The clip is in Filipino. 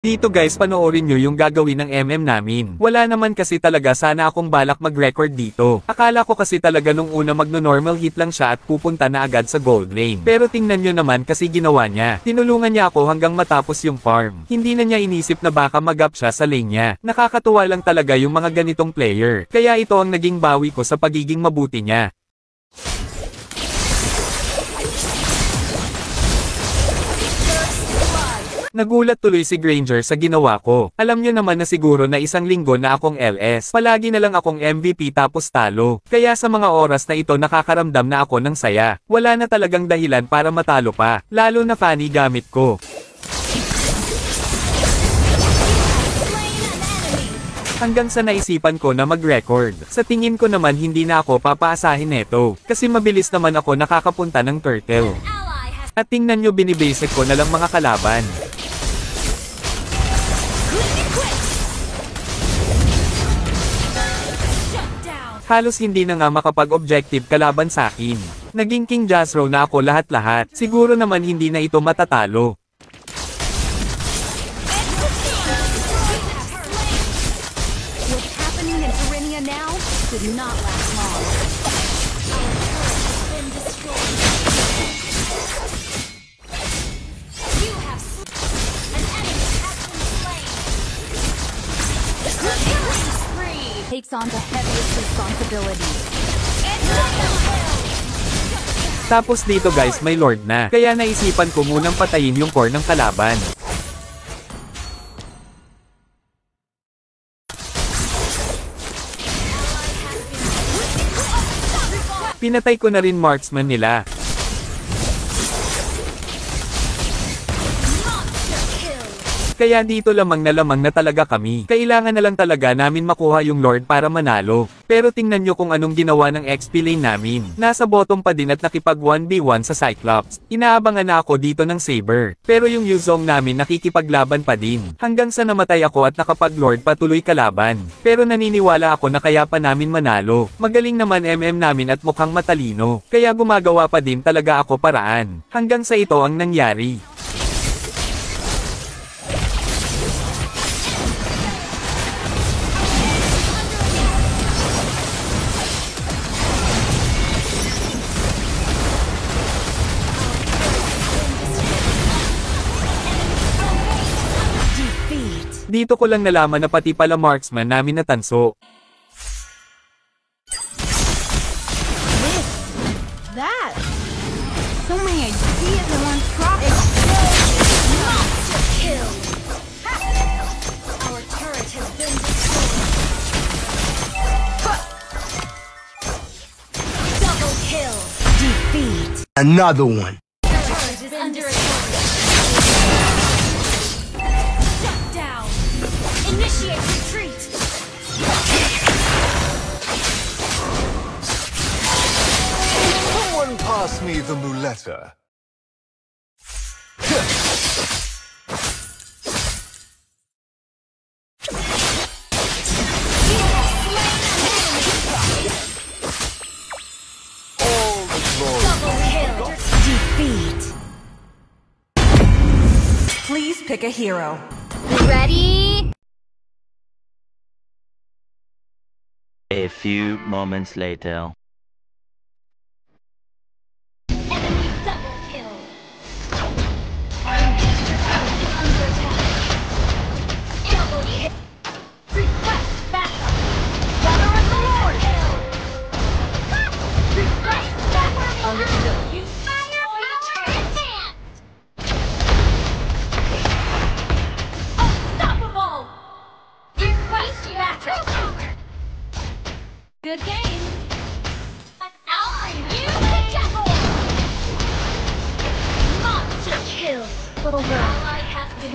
Dito guys, panoorin nyo yung gagawin ng MM namin. Wala naman kasi talaga sana akong balak mag-record dito. Akala ko kasi talaga nung una magno-normal hit lang siya at pupunta na agad sa gold lane. Pero tingnan nyo naman kasi ginawa niya. Tinulungan niya ako hanggang matapos yung farm. Hindi na niya inisip na baka mag-up siya sa lane niya. Nakakatuwa lang talaga yung mga ganitong player. Kaya ito ang naging bawi ko sa pagiging mabuti niya. Nagulat tuloy si Granger sa ginawa ko. Alam niyo naman na siguro na isang linggo na akong LS. Palagi na lang akong MVP tapos talo. Kaya sa mga oras na ito nakakaramdam na ako ng saya. Wala na talagang dahilan para matalo pa. Lalo na funny gamit ko. Hanggang sa naisipan ko na mag-record. Sa tingin ko naman hindi na ako papaasahin neto. Kasi mabilis naman ako nakakapunta ng turtle. At tingnan nyo, binibasic ko na lang mga kalaban. Halos hindi na nga makapag-objective kalaban sa akin. Naging King Jazro na ako lahat-lahat. Siguro naman hindi na ito matatalo. What's happening in Arena now did not last long. Takes on the heaviest responsibility. Tapos dito guys may Lord na. Kaya naisipan ko munang patayin yung core ng kalaban. Pinatay ko na rin marksman nila. Kaya dito lamang na talaga kami. Kailangan na lang talaga namin makuha yung Lord para manalo. Pero tingnan nyo kung anong ginawa ng XP lane namin. Nasa bottom pa din at nakipag 1v1 sa Cyclops. Inaabangan na ako dito ng Saber. Pero yung Yuzong namin nakikipaglaban pa din. Hanggang sa namatay ako at nakapag Lord patuloy kalaban. Pero naniniwala ako na kaya pa namin manalo. Magaling naman MM namin at mukhang matalino. Kaya gumagawa pa din talaga ako paraan. Hanggang sa ito ang nangyari. Dito ko lang nalaman na pati pala marksman namin na tanso. That. So many ideas in one drop. Monster kill. Our turret has been destroyed. Double kill. Defeat. Another one. The turret is under attack. Initiate retreat! Someone pass me the muleta. All the glory. Double kill! Defeat! Please pick a hero. Ready? A few moments later. Enemy double kill! Under attack! Double hit! Request backup! Brother of the Lord! Request backup! Understood. You fire advance! Unstoppable! Request backup! Good game. You the devil! Monster kill! Little girl. I have been